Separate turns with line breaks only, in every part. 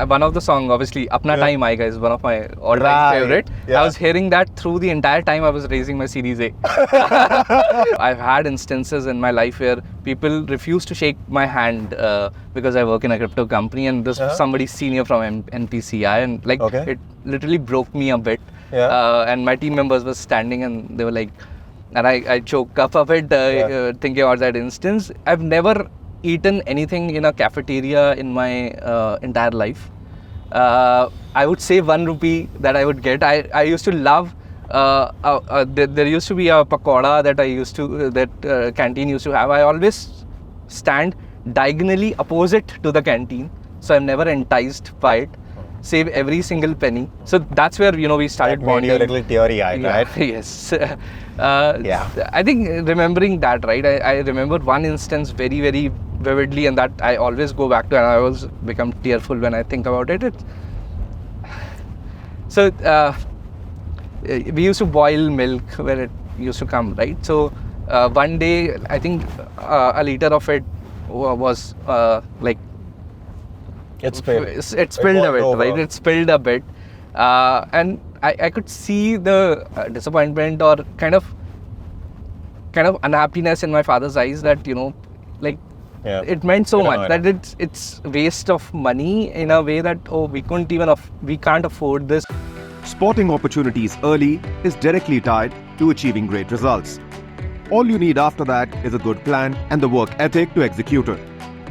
One of the song, obviously, Apna Time Aayega is one of my all-time favorite.
Yeah.
I was hearing that through the entire time I was raising my Series A. I've had instances in my life where people refuse to shake my hand because I work in a crypto company, and this somebody senior from NPCI, and like it literally broke me a bit. And my team members were standing and they were like, and I choked up a bit thinking about that instance. I've never eaten anything in a cafeteria in my entire life. I would say 1 rupee that I would get. I used to love. There used to be a pakoda that canteen used to have. I always stand diagonally opposite to the canteen, so I'm never enticed by it. Save every single penny. So that's where we started bonding.
That made you a little teary-eyed, right?
Yes. I think remembering that, right? I remember one instance very, very vividly, and that I always go back to, and I always become tearful when I think about it. So we used to boil milk where it used to come, right? So one day, I think a liter of it was like
it spilled.
It spilled a bit, right? It spilled a bit, and I could see the disappointment or kind of unhappiness in my father's eyes that it meant so much that it's waste of money in a way that we can't afford this.
Spotting opportunities early is directly tied to achieving great results. All you need after that is a good plan and the work ethic to execute it.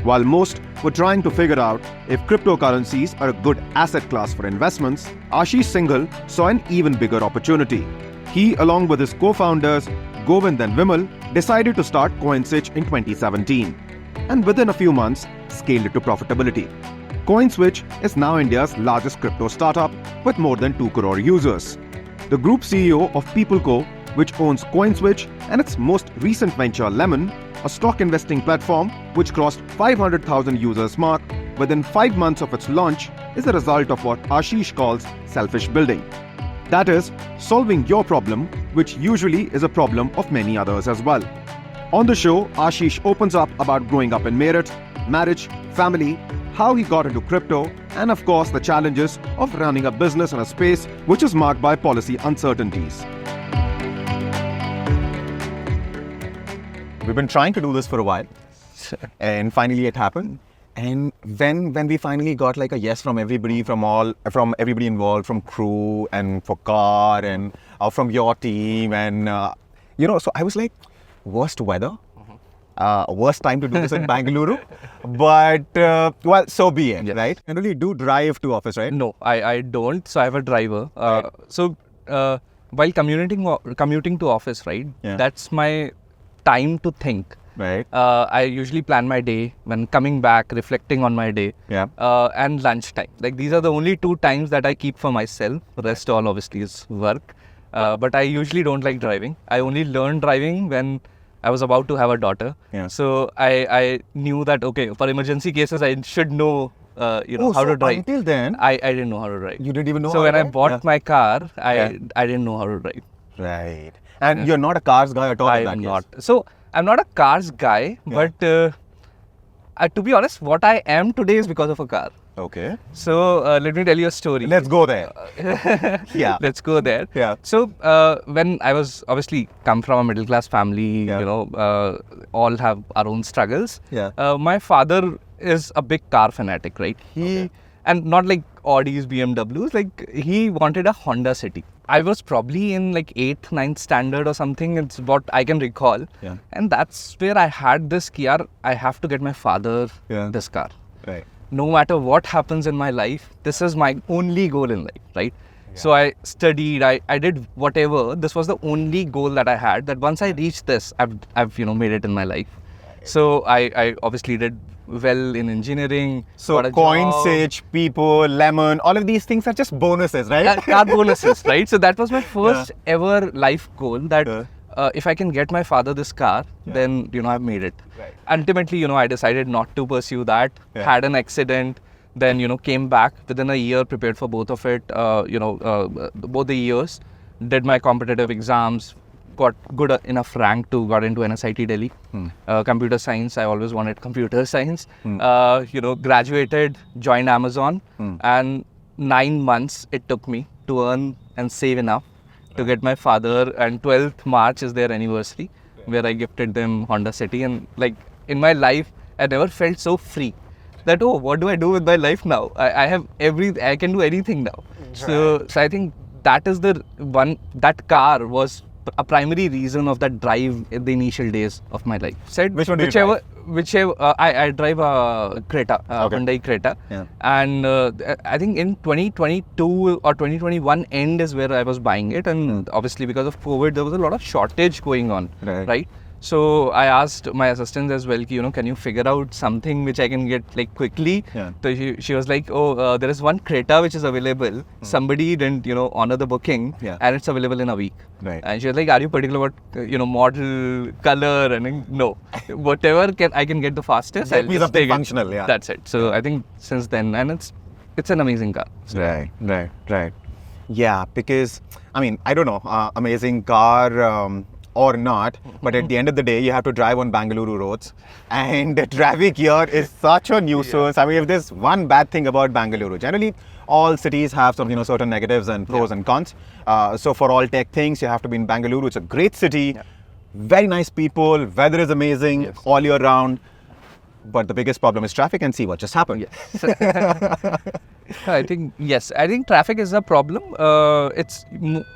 While most were trying to figure out if cryptocurrencies are a good asset class for investments, Ashish Singhal saw an even bigger opportunity. He, along with his co-founders Govind and Vimal, decided to start CoinSwitch in 2017, and within a few months scaled it to profitability. CoinSwitch is now India's largest crypto startup with more than 2 crore users. The group CEO of Peepal, which owns CoinSwitch, and its most recent venture Lemonn, a stock investing platform which crossed 500,000 users mark within 5 months of its launch, is a result of what Ashish calls selfish building. That is, solving your problem, which usually is a problem of many others as well. On the show, Ashish opens up about growing up in Meerut, marriage, family, how he got into crypto, and of course the challenges of running a business in a space which is marked by policy uncertainties.
We've been trying to do this for a while, and finally it happened. And when we finally got like a yes from everybody, from everybody involved, from crew and for car and from your team, and so I was like, worst weather, worst time to do this in Bangalore, but well, so be it, right? You really do drive to office, right?
No, I don't. So I have a driver. So while commuting to office, right? That's my time to think.
Right.
I usually plan my day when coming back, reflecting on my day, and lunchtime. Like these are the only 2 times that I keep for myself. The rest all obviously is work. But I usually don't like driving. I only learned driving when I was about to have a daughter. So I knew that for emergency cases I should know how to drive.
Until then,
I didn't know how to drive.
You didn't even know.
So when I bought my car, I didn't know how to drive.
Right. And you're not a cars guy at all.
I'm not. So I'm not a cars guy, but to be honest, what I am today is because of a car.
Okay.
So let me tell you a story.
Let's go there.
Let's go there. So when I was obviously come from a middle class family, all have our own struggles. My father is a big car fanatic, right? And not like Audis, BMWs, like he wanted a Honda City. I was probably in like 8th, 9th standard or something. It's what I can recall. And that's where I had this car. I have to get my father this car.
Right.
No matter what happens in my life, this is my only goal in life, right? So I studied, I did whatever. This was the only goal that I had, that once I reached this, I've made it in my life. So I obviously did well in engineering.
So CoinSwitch, Peepal, Lemonn, all of these things are just bonuses, right?
Car bonuses, right? So that was my first ever life goal, that if I can get my father this car, then I've made it. Ultimately, I decided not to pursue that. Had an accident, then came back within a year, prepared for both of it. Both the years, did my competitive exams, got good enough rank to got into NSIT Delhi. Computer science, I always wanted computer science. Graduated, joined Amazon, and 9 months it took me to earn and save enough to get my father, and 12th March is their anniversary, where I gifted them Honda City. And like in my life, I never felt so free that, oh, what do I do with my life now? I can do anything now. Right. So I think that is that car was a primary reason of that drive in the initial days of my life.
Which one do you drive?
I drive a Creta, Hyundai Creta. Yeah. And I think in 2022 or 2021 end is where I was buying it. And obviously because of COVID, there was a lot of shortage going on, right? So I asked my assistants as well, can you figure out something which I can get like quickly? Yeah. So she was like, there is one Creta which is available. Somebody didn't, honor the booking, and it's available in a week. Right. And she was like, are you particular about, model, color? And no, whatever I can get the fastest.
I'll be something functional. Yeah.
That's it. So I think since then, and it's an amazing car. So.
Right. Yeah, because I don't know, amazing car. Or not, but at the end of the day, you have to drive on Bangalore roads, and the traffic here is such a nuisance. If there's one bad thing about Bangalore, generally all cities have some, certain negatives and pros and cons. So for all tech things, you have to be in Bangalore. It's a great city, very nice people, weather is amazing all year round. But the biggest problem is traffic, and see what just happened.
I think traffic is a problem. It's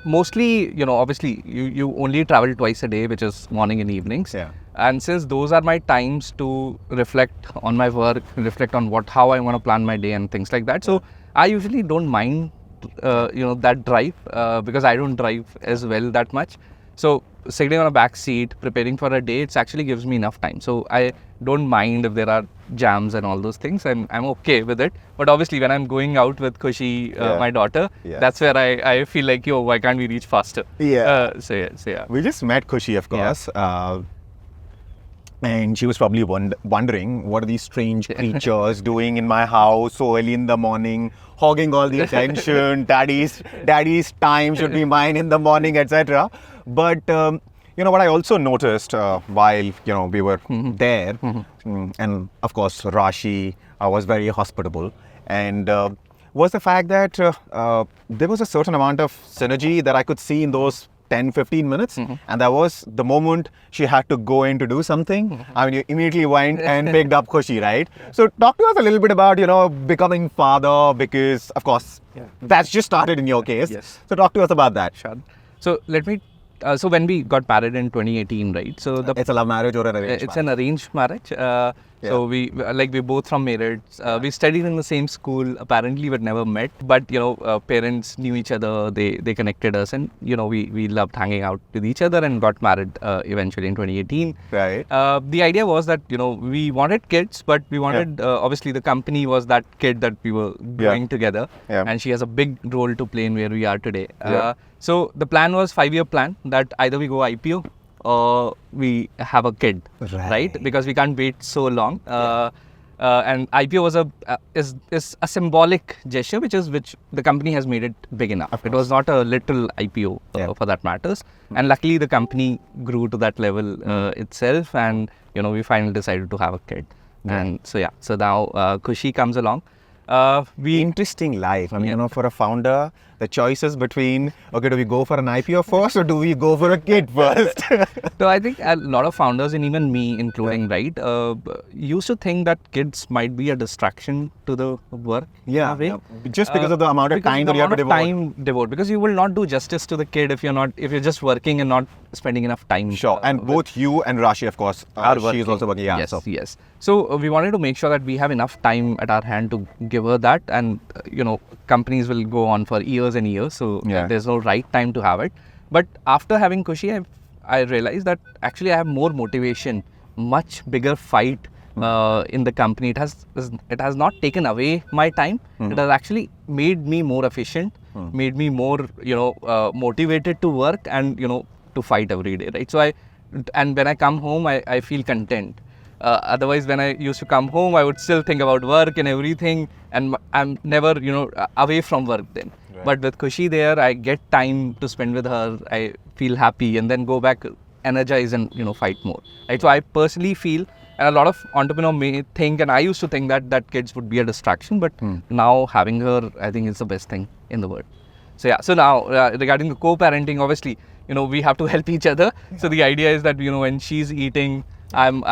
mostly, obviously you only travel twice a day, which is morning and evenings. Yeah. And since those are my times to reflect on my work, reflect on how I want to plan my day and things like that. So I usually don't mind, that drive because I don't drive as well that much. So sitting on a back seat, preparing for a day, it actually gives me enough time. So I don't mind if there are jams and all those things, and I'm okay with it. But obviously when I'm going out with Khushi, my daughter, that's where I feel like, why can't we reach faster? So
we just met Khushi, of course. And she was probably wondering, what are these strange creatures doing in my house so early in the morning, hogging all the attention, daddy's time should be mine in the morning, etc. But what I also noticed while we were there, and of course Rashi was very hospitable, and was the fact that there was a certain amount of synergy that I could see in those 10-15 minutes, and that was the moment she had to go in to do something. You immediately went and picked up Khushi, right? So talk to us a little bit about becoming father, because of course that's just started in your case. Yes. So talk to us about that.
Sure. So let me. So when we got married in 2018, right? So
it's a love marriage or an arranged marriage?
It's an arranged marriage. So we both from Meerut. We studied in the same school. Apparently, we'd never met. But parents knew each other. They connected us, and we loved hanging out with each other, and got married eventually in 2018.
Right.
The idea was that we wanted kids, but we wanted obviously the company was that kid that we were growing together, and she has a big role to play in where we are today. So the plan was 5-year plan that either we go IPO or we have a kid, right? Because we can't wait so long. And IPO was is a symbolic gesture, which the company has made it big enough. It was not a little IPO for that matters. And luckily the company grew to that level itself, and we finally decided to have a kid. And so now Khushi comes along.
Interesting life. For a founder, the choices between, do we go for an IPO first or do we go for a kid first?
So I think a lot of founders, and even me including, right, used to think that kids might be a distraction to the work.
Just because of the amount of time that you have to
devote. Because you will not do justice to the kid if you're just working and not spending enough time.
Sure. And both you and Rashi, of course, she is also working.
Yes. So we wanted to make sure that we have enough time at our hand to give her that, and companies will go on for years and years, so there's no right time to have it. But after having Khushi, I realized that actually I have more motivation, much bigger fight in the company. It has not taken away my time. It has actually made me more efficient, made me more motivated to work and to fight every day, right? So when I come home, I feel content. Otherwise, when I used to come home, I would still think about work and everything, and I'm never away from work then. Right. But with Khushi there, I get time to spend with her. I feel happy, and then go back energized and fight more. Right. So I personally feel, and a lot of entrepreneurs may think, and I used to think that kids would be a distraction, but now having her, I think, is the best thing in the world. So yeah. So now regarding the co-parenting, obviously, we have to help each other. So the idea is that when she's eating, I'm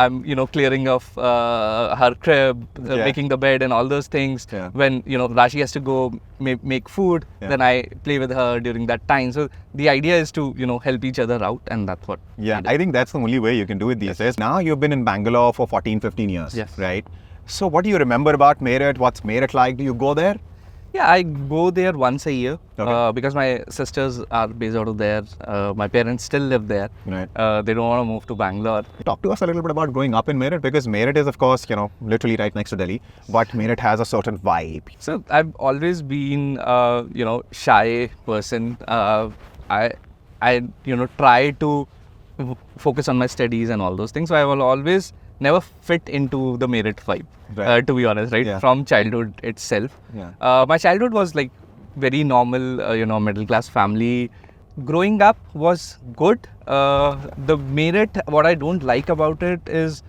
clearing off her crib, making the bed and all those things.
Yeah.
When Rashi has to go make food, then I play with her during that time. So the idea is to help each other out, and that's what.
Yeah, I think that's the only way you can do it these days. Now you've been in Bangalore for 14-15 years,
Yes.
right? So what do you remember about Meerut? What's Meerut like? Do you go there?
Yeah, I go there once a year because my sisters are based out of there. My parents still live there.
Right.
They don't want to move to Bangalore.
Talk to us a little bit about growing up in Meerut, because Meerut is, of course, literally right next to Delhi, but Meerut has a certain vibe.
So I've always been, shy person. I try to focus on my studies and all those things. So I will always never fit into the Meerut vibe,
Right.
to be honest, right?
Yeah.
From childhood itself.
Yeah.
My childhood was like very normal, middle class family. Growing up was good. The Meerut, what I don't like about it is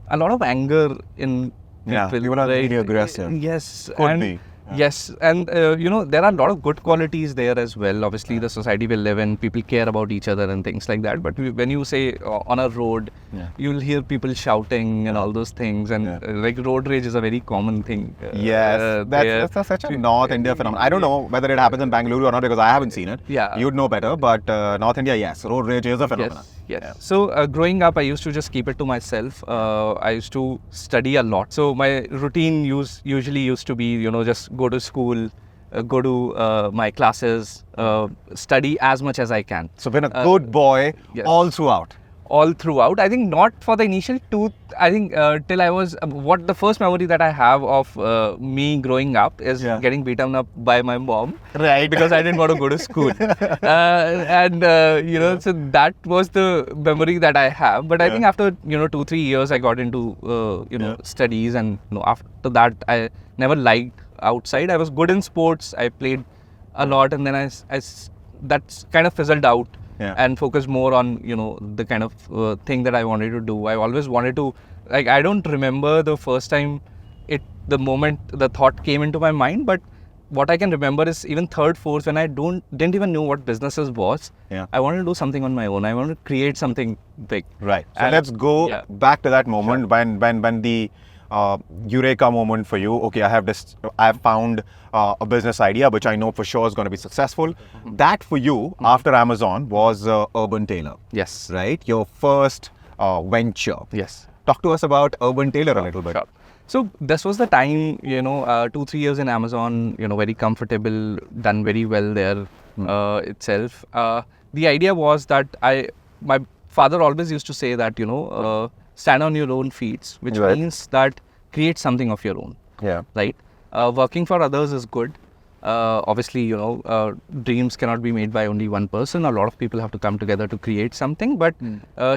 a lot of anger in
Yeah,
people.
people are
right?
really aggressive.
Yes.
Could
and
be.
Yes, and there are a lot of good qualities there as well. Obviously, the society we live in, people care about each other and things like that. But when you say on a road, you'll hear people shouting and all those things, and like road rage is a very common thing.
Yes, that's such a North India phenomenon. I don't know whether it happens in Bangalore or not, because I haven't seen it.
Yeah.
You'd know better, but North India, yes, road rage is a phenomenon.
Yes. Yeah. So growing up, I used to just keep it to myself. I used to study a lot. So my routine usually used to be, just go to school, go to my classes, study as much as I can.
So been a good boy all throughout.
All throughout. I think not for the initial I think till I was, what the first memory that I have of me growing up is getting beaten up by my mom.
Right.
Because I didn't want to go to school. So that was the memory that I have. But I think after, 2-3 years, I got into, studies, and after that, I never liked outside. I was good in sports. I played a lot, and then that's kind of fizzled out. And focus more on, the kind of thing that I wanted to do. I always wanted to, I don't remember the first time the moment the thought came into my mind, but what I can remember is even third, fourth, when I didn't even know what businesses was. I wanted to do something on my own. I wanted to create something big.
Right. So let's go back to that moment when the eureka moment for you. Okay, I have found a business idea which I know for sure is going to be successful. That for you, after Amazon, was Urban Tailor.
Yes.
Right? Your first venture.
Yes.
Talk to us about Urban Tailor a little bit.
Sure. So this was the time, 2-3 years in Amazon, very comfortable, done very well there itself. The idea was that my father always used to say that, stand on your own feet, which means that create something of your own.
Yeah.
Right? Working for others is good. Obviously, dreams cannot be made by only one person. A lot of people have to come together to create something. But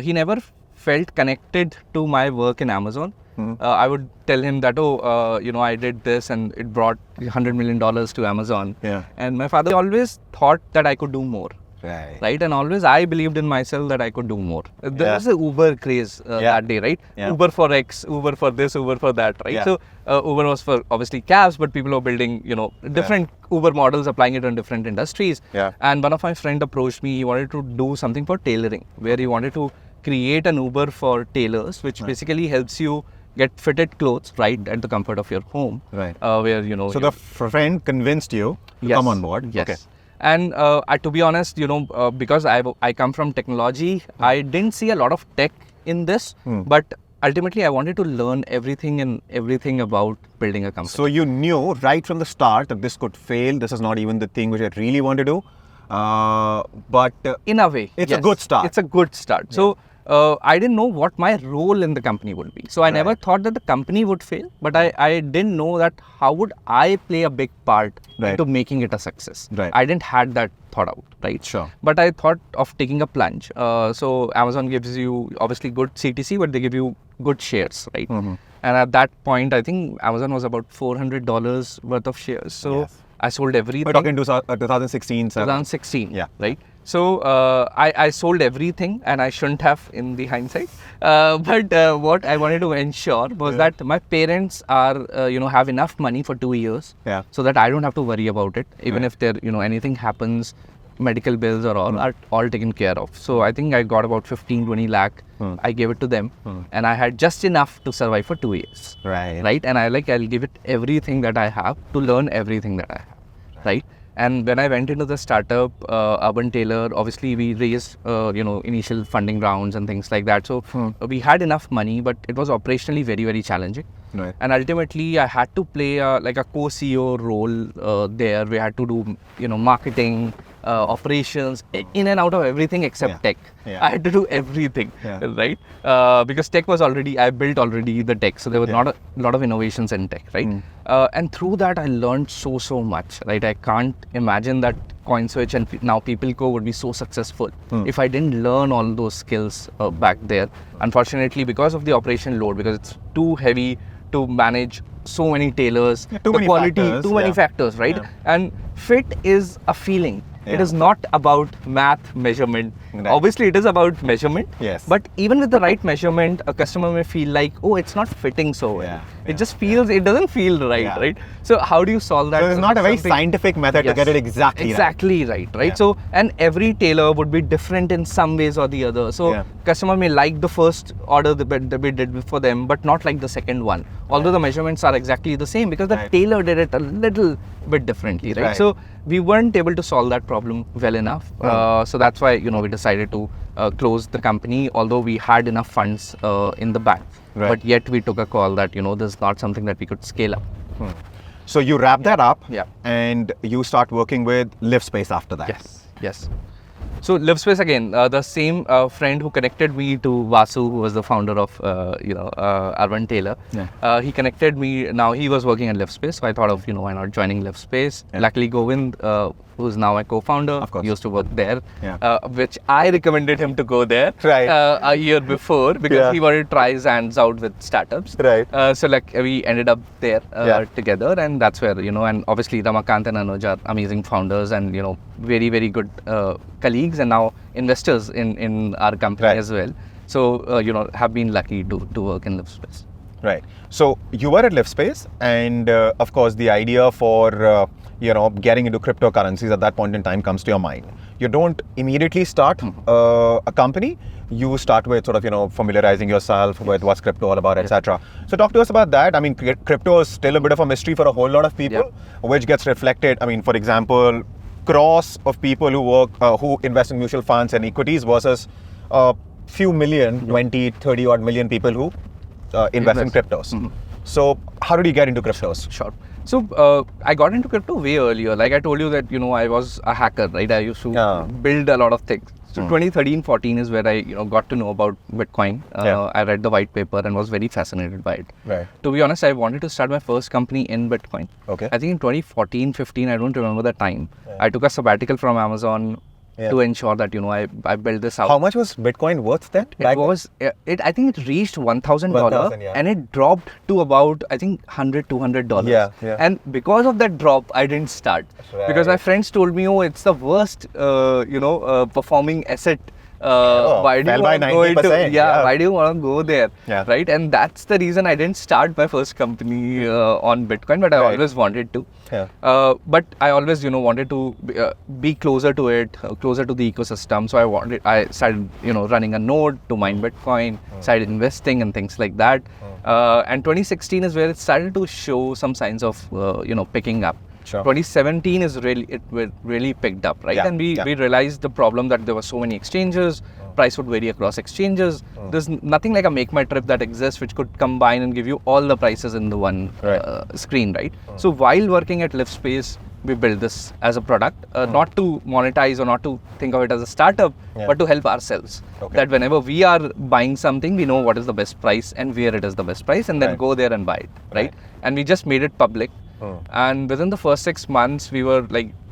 he never felt connected to my work in Amazon. I would tell him that, I did this and it brought $100 million to Amazon.
Yeah.
And my father always thought that I could do more. Right. And always I believed in myself that I could do more. There was a Uber craze that day, right? Uber for X, Uber for this, Uber for that, right? So Uber was for obviously cabs, but people were building, different Uber models, applying it on different industries. And one of my friend approached me. He wanted to do something for tailoring, where he wanted to create an Uber for tailors, which basically helps you get fitted clothes right at the comfort of your home.
Right.
Where
So the friend convinced you to come on board.
Yes.
Okay.
And to be honest, because I come from technology, I didn't see a lot of tech in this, but ultimately I wanted to learn everything about building a company.
So you knew right from the start that this could fail. This is not even the thing which I really want to do. But
in a way,
it's a good start.
It's a good start. So I didn't know what my role in the company would be. So I never thought that the company would fail, but I didn't know that how would I play a big part into making it a success.
Right.
I didn't had that thought out, right?
Sure.
But I thought of taking a plunge. So Amazon gives you obviously good CTC, but they give you good shares, right? And at that point, I think Amazon was about $400 worth of shares. So I sold everything.
We're talking 2016,
2016, right? So I sold everything, and I shouldn't have in the hindsight. But what I wanted to ensure was that my parents are, have enough money for 2 years, so that I don't have to worry about it. Even if there, anything happens, medical bills or all are all taken care of. So I think I got about 15-20 lakh. I gave it to them, and I had just enough to survive for 2 years. Right. And I'll give it everything that I have to learn everything that I have. Right. And when I went into the startup, Urban Tailor, obviously we raised, initial funding rounds and things like that. So we had enough money, but it was operationally very, very challenging.
Right.
And ultimately, I had to play a co-CEO role there. We had to do, marketing, operations, in and out of everything except tech. I had to do everything, right? Because tech was I built already the tech. So there was not a lot of innovations in tech, right? And through that, I learned so much, right? I can't imagine that CoinSwitch and now PeopleCo would be so successful if I didn't learn all those skills back there. Unfortunately, because of the operation load, because it's too heavy to manage so many tailors,
too many
quality,
factors,
too many factors, right? And fit is a feeling. It is not about math measurement. Obviously, it is about measurement.
Yes.
But even with the right measurement, a customer may feel like, oh, it's not fitting so well. It just feels, it doesn't feel right? So how do you solve that?
So it's not a very scientific method to get it exactly
right? So, and every tailor would be different in some ways or the other. So customer may like the first order that we did for them, but not like the second one. Although the measurements are exactly the same, because the tailor did it a little bit differently, right? So we weren't able to solve that problem well enough. So that's why, we decided to close the company, although we had enough funds in the bank. But yet we took a call that, this is not something that we could scale up.
So you wrap that up and you start working with LIF Space after that.
Yes. So LIF Space again, the same friend who connected me to Vasu, who was the founder of Urban Tailor. He connected me. Now he was working at LIF Space, so I thought of why not joining LIF Space. Luckily Govind, who's now my co-founder, used to work there, which I recommended him to go there a year before because he wanted to try his hands out with startups. So we ended up there together, and that's where and obviously Ramakant and Anuj are amazing founders and very, very good colleagues and now investors in our company as well. So have been lucky to work in LIF Space.
Right. So you were at LIF Space, and of course the idea for getting into cryptocurrencies at that point in time comes to your mind. You don't immediately start a company. You start with sort of familiarizing yourself with what's crypto all about, etc. So talk to us about that. I mean, crypto is still a bit of a mystery for a whole lot of people, which gets reflected. I mean, for example, cross of people who work who invest in mutual funds and equities versus a few million, 20, 30 odd million people who invest in cryptos. So how did you get into cryptos?
Sure. So I got into crypto way earlier. Like I told you that I was a hacker, right? I used to build a lot of things. So 2013-14 is where I got to know about Bitcoin. I read the white paper and was very fascinated by it. To be honest, I wanted to start my first company in Bitcoin. I think in 2014-15, I don't remember the time. I took a sabbatical from Amazon to ensure that I built this out.
How much was Bitcoin worth then?
I think it reached $1,000 and it dropped to about $100-$200. And because of that drop, I didn't start because my friends told me, oh, it's the worst performing asset. Why do you want to go into, why do you want to go there, right? And that's the reason I didn't start my first company on Bitcoin, but I always wanted to. But I always wanted to be closer to it, closer to the ecosystem. So I started running a node to mine Bitcoin, started investing and things like that. And 2016 is where it started to show some signs of picking up. 2017 is really picked up, right? And we realized the problem that there were so many exchanges, price would vary across exchanges. There's nothing like a Make My Trip that exists which could combine and give you all the prices in the one screen, right? So while working at LIF Space, we built this as a product, not to monetize or not to think of it as a startup, but to help ourselves. That whenever we are buying something, we know what is the best price and where it is the best price, and then go there and buy it, right? And we just made it public. And within the first 6 months, we were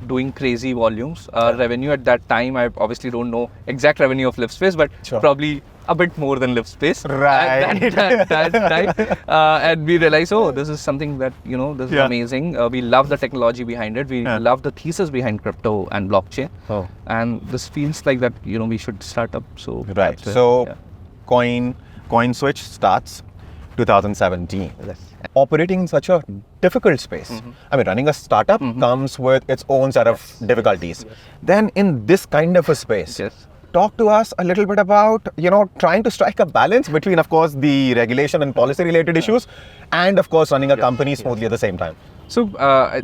doing crazy volumes. Revenue at that time, I obviously don't know exact revenue of LIF Space, but probably a bit more than LIF Space.
Right.
At that time. And we realized, oh, this is something that, this is amazing. We love the technology behind it. We love the thesis behind crypto and blockchain.
Oh.
And this feels like that, we should start up. So
Right. So CoinSwitch starts 2017.
Yes.
Operating in such a difficult space. I mean, running a startup comes with its own set of difficulties. Then in this kind of a space, talk to us a little bit about, trying to strike a balance between, of course, the regulation and policy related issues and, of course, running a company smoothly at the same time.
So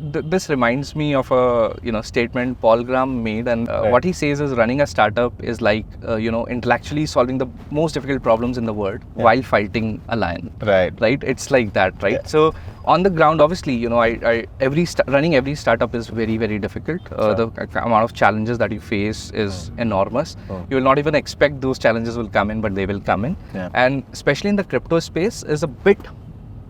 this reminds me of a statement Paul Graham made, and what he says is running a startup is like intellectually solving the most difficult problems in the world while fighting a lion.
Right.
It's like that, right? So on the ground, obviously, running every startup is very, very difficult. The amount of challenges that you face is enormous. You will not even expect those challenges will come in, but they will come in. And especially in the crypto space is a bit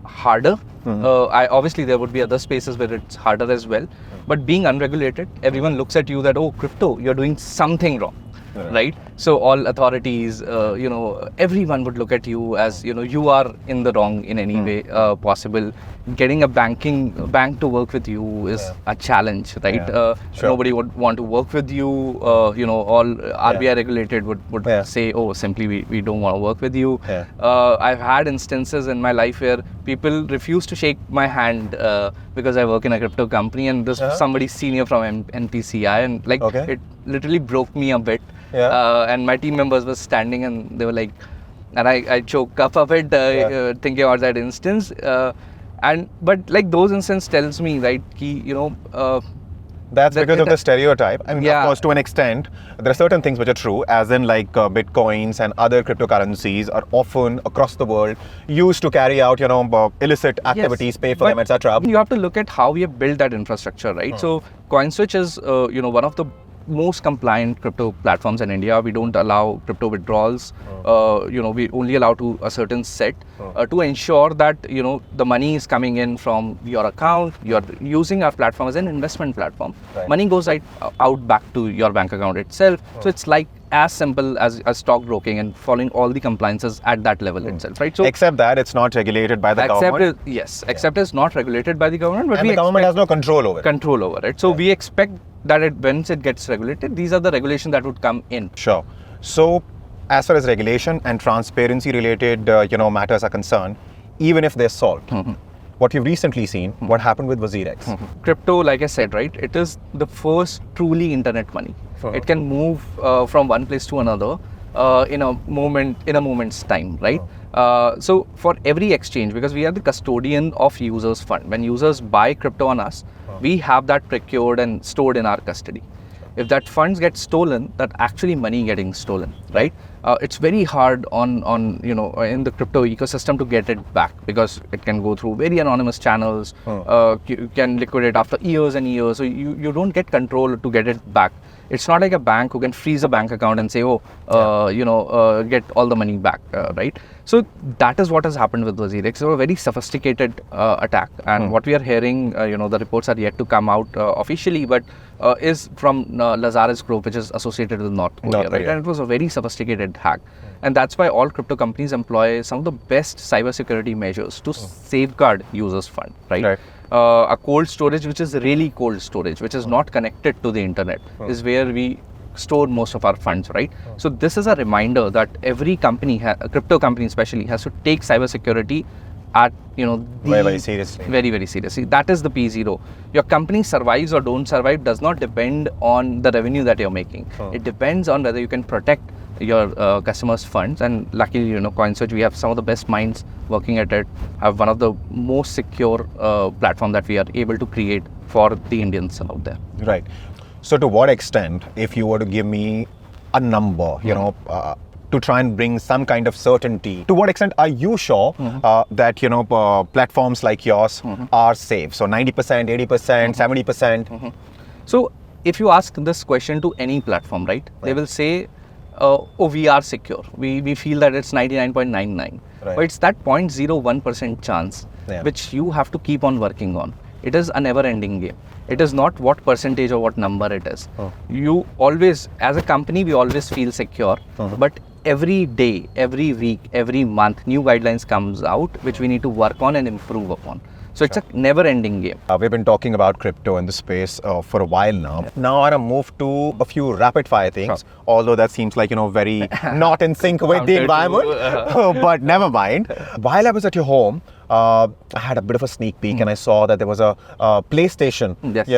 harder. Obviously there would be other spaces where it's harder as well, but being unregulated, everyone looks at you that, oh, crypto, you're doing something wrong, right? So all authorities, everyone would look at you as, you are in the wrong in any way possible. Getting a bank to work with you is a challenge, right? Nobody would want to work with you. All RBI regulated would say, oh, simply we don't want to work with you. I've had instances in my life where people refuse to shake my hand because I work in a crypto company, and this somebody senior from NPCI, and it literally broke me a bit. And my team members were standing and they were like, and I choked up a bit thinking about that instance. But those instances tells me, right,
that's because of the stereotype. I mean, of course, to an extent, there are certain things which are true, as in bitcoins and other cryptocurrencies are often across the world used to carry out, illicit activities, pay for them, etc.
You have to look at how we have built that infrastructure, right? So CoinSwitch is, one of the most compliant crypto platforms in India. We don't allow crypto withdrawals. We only allow to a certain set to ensure that the money is coming in from your account. You're using our platform as an investment platform. Money goes out back to your bank account itself. So it's like as simple as stockbroking and following all the compliances at that level itself, right? So
except that it's not regulated by the government.
Except it's not regulated by the government, but
the government has no control over
it. So we expect that once it gets regulated, these are the regulations that would come in.
Sure. So as far as regulation and transparency related matters are concerned, even if they're solved, what you've recently seen, what happened with WazirX?
Crypto, like I said, right, it is the first truly internet money. It can move from one place to another in a moment's time, right? So for every exchange, because we are the custodian of users' fund. When users buy crypto on us, we have that procured and stored in our custody. If that funds get stolen, that actually money getting stolen, right? It's very hard on in the crypto ecosystem to get it back, because it can go through very anonymous channels. You can liquidate after years and years, so you don't get control to get it back. It's not like a bank who can freeze a bank account and say, get all the money back, right? So that is what has happened with WazirX. So a very sophisticated attack, and what we are hearing, the reports are yet to come out officially, but is from Lazarus Group, which is associated with North Korea, right? And it was a very sophisticated hack, and that's why all crypto companies employ some of the best cybersecurity measures to safeguard users' fund, right? A cold storage, which is really cold storage, which is not connected to the internet, is where we store most of our funds, right? So this is a reminder that every company, a crypto company especially, has to take cybersecurity at
very seriously.
Very, very seriously. That is the P0. Your company survives or don't survive does not depend on the revenue that you're making. It depends on whether you can protect your customers' funds, and luckily, CoinSwitch, we have some of the best minds working at it, have one of the most secure platform that we are able to create for the Indians out there.
Right. So to what extent, if you were to give me a number, to try and bring some kind of certainty, to what extent are you sure that platforms like yours are safe? So 90%, 80%, 70%?
So if you ask this question to any platform, right, they will say, we are secure. We feel that it's 99.99. But it's that 0.01% chance which you have to keep on working on. It is a never-ending game. It is not what percentage or what number it is. You always, as a company, we always feel secure, but every day, every week, every month, new guidelines comes out, which we need to work on and improve upon. So it's a never-ending game.
We've been talking about crypto in the space for a while now. Now I want to move to a few rapid-fire things, although that seems like, very not in sync with the environment, but never mind. While I was at your home, I had a bit of a sneak peek and I saw that there was a PlayStation,
Yes.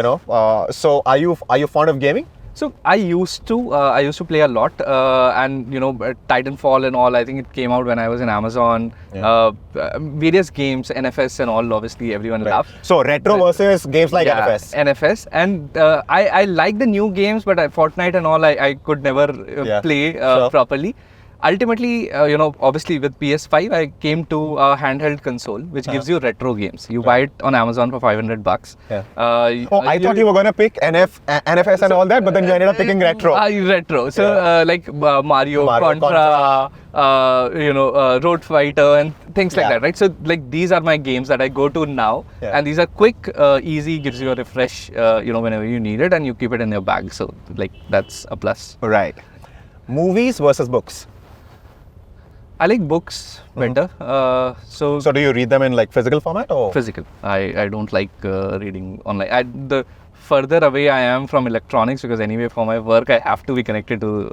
so are you fond of gaming?
So I used to play a lot, and Titanfall and all. I think it came out when I was in Amazon. Various games, NFS and all. Obviously, everyone loves.
So retro versus games like NFS.
NFS, and I like the new games, but Fortnite and all, I could never play properly. Ultimately, obviously with PS5, I came to a handheld console, which gives you retro games. You buy it on Amazon for $500.
Yeah. I thought you were going to pick NFS and all that, but then you ended up picking retro.
Retro. So like Mario, Contra, Road Fighter and things like that, right? So like these are my games that I go to now, and these are quick, easy, gives you a refresh, whenever you need it, and you keep it in your bag. So like that's a plus.
Right. Movies versus books.
I like books better. So
do you read them in like physical format or?
Physical. I don't like reading online. The further away I am from electronics, because anyway for my work I have to be connected to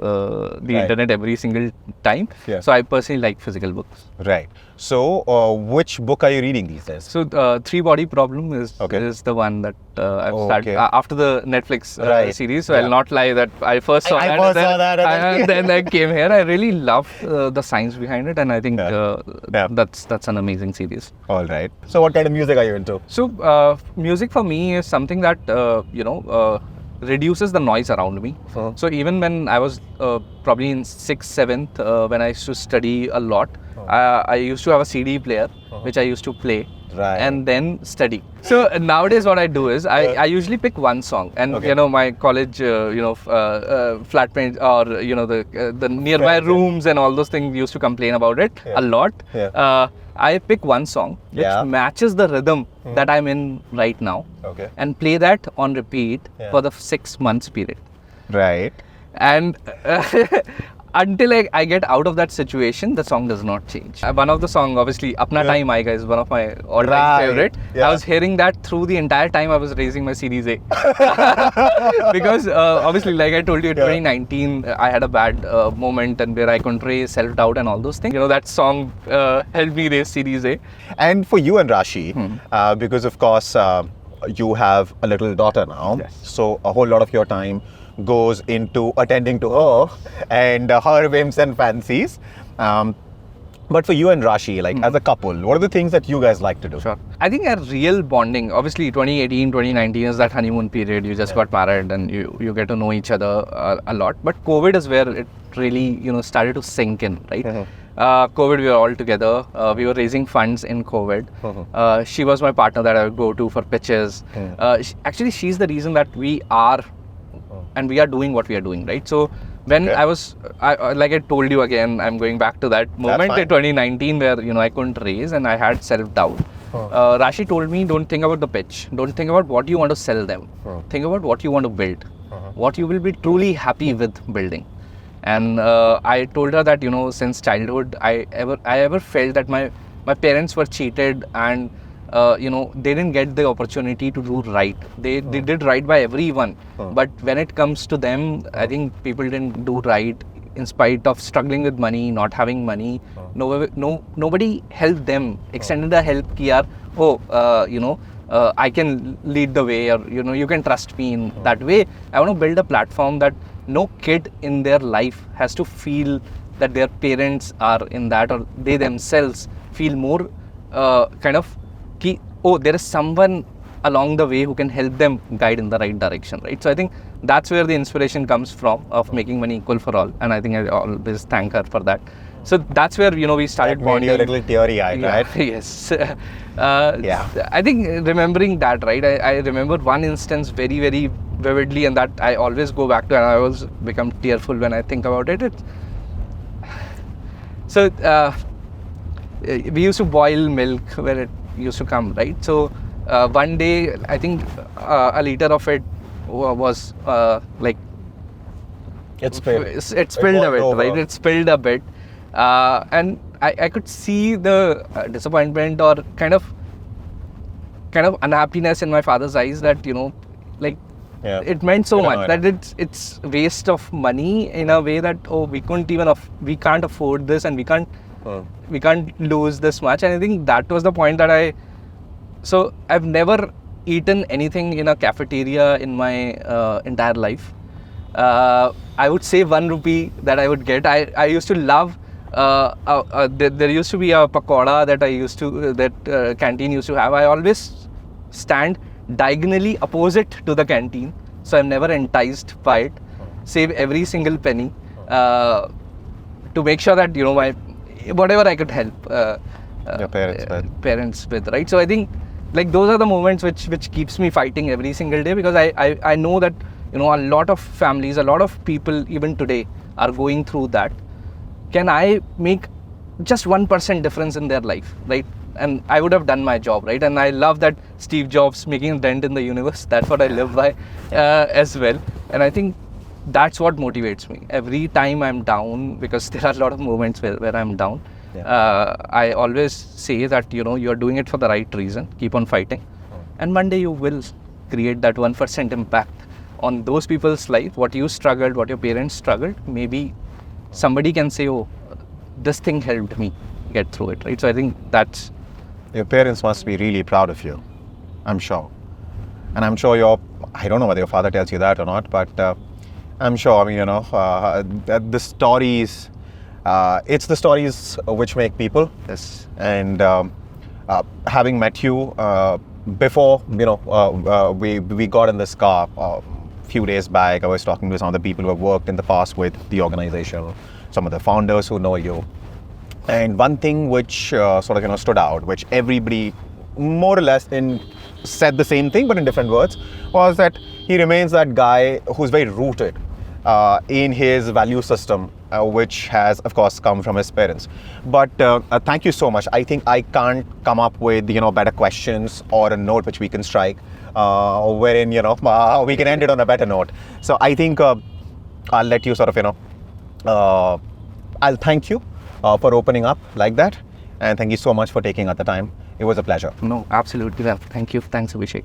the internet every single time. Yeah. So I personally like physical books.
Right. So which book are you reading these days?
So Three Body Problem is the one that I've started after the Netflix series. So I'll not lie that I first saw that. And then I came here. I really love the science behind it, and I think that's an amazing series.
All right. So what kind of music are you into?
So music for me is something that reduces the noise around me. So even when I was probably in 6th, 7th, when I used to study a lot, I used to have a CD player which I used to play and then study. So nowadays what I do is I usually pick one song, and my college flatmates or the nearby rooms and all those things used to complain about it a lot. I pick one song which matches the rhythm that I'm in right now, and play that on repeat for the 6 months period.
Right.
And until I get out of that situation, the song does not change. One of the song, obviously, Apna Time Aayega is one of my all-time favorite. I was hearing that through the entire time I was raising my Series A. Because obviously, like I told you, in 2019, I had a bad moment and where I couldn't raise, self-doubt and all those things. That song helped me raise Series A.
And for you and Rashi, because of course, you have a little daughter now, so a whole lot of your time goes into attending to her and her whims and fancies. But for you and Rashi, like as a couple, what are the things that you guys like to do?
Sure. I think a real bonding, obviously 2018, 2019 is that honeymoon period. You just got married and you get to know each other a lot. But COVID is where it really, started to sink in, right? COVID, we were all together. We were raising funds in COVID. She was my partner that I would go to for pitches. Actually, she's the reason that we are and we are doing what we are doing, right? So when I was, like I told you again, I'm going back to that moment in 2019 where, I couldn't raise and I had self-doubt. Rashi told me, don't think about the pitch. Don't think about what you want to sell them. Think about what you want to build. What you will be truly happy with building. And I told her that, since childhood, I ever felt that my parents were cheated and they didn't get the opportunity to do right. They did right by everyone, but when it comes to them, I think people didn't do right in spite of struggling with money, not having money. Nobody helped them, extended the help ki yaar, I can lead the way, or you can trust me in that way. I want to build a platform that no kid in their life has to feel that their parents are in that, or they themselves feel more there is someone along the way who can help them guide in the right direction, right? So I think that's where the inspiration comes from, of making money equal for all, and I think I always thank her for that. So that's where we started bonding.
You're a little teary-eyed, right?
Yes. I think remembering that, right? I remember one instance very, very vividly, and that I always go back to, and I always become tearful when I think about it. So we used to boil milk where it used to come, right? So one day, I think a liter of it was like
It spilled.
It spilled a bit,
over.
right? It spilled a bit. And I could see the disappointment or kind of unhappiness in my father's eyes that, like,
Yeah.
it meant so
I know,
much
I
that it's waste of money in a way that, we can't afford this, and we can't lose this much. And I think that was the point that so I've never eaten anything in a cafeteria in my entire life. I would say 1 rupee that I would get. I used to love. There used to be a pakoda that canteen used to have. I always stand diagonally opposite to the canteen, so I'm never enticed by it. Save every single penny to make sure that whatever I could help
Your parents
with, right? So I think like those are the moments which keeps me fighting every single day, because I know that a lot of families, a lot of people even today are going through that. Can I make just 1% difference in their life, right? And I would have done my job, right? And I love that Steve Jobs making a dent in the universe. That's what I live by as well. And I think that's what motivates me every time I'm down, because there are a lot of moments where I'm down.
Yeah.
I always say that you're doing it for the right reason. Keep on fighting, and one day you will create that 1% impact on those people's life. What you struggled, what your parents struggled, maybe somebody can say, oh, this thing helped me get through it, right? So I think that's...
Your parents must be really proud of you, I'm sure. And I'm sure I don't know whether your father tells you that or not, but I'm sure, that the stories, it's the stories which make people.
Yes.
And having met you before, we got in this car a few days back, I was talking to some of the people who have worked in the past with the organization, some of the founders who know you. And one thing which stood out, which everybody more or less said the same thing but in different words, was that he remains that guy who's very rooted in his value system, which has of course come from his parents. But thank you so much. I think I can't come up with better questions or a note which we can strike wherein we can end it on a better note. So I think I'll let you I'll thank you for opening up like that, and thank you so much for taking out the time. It was a pleasure.
No, absolutely. Well, thank you. Thanks, Abhishek.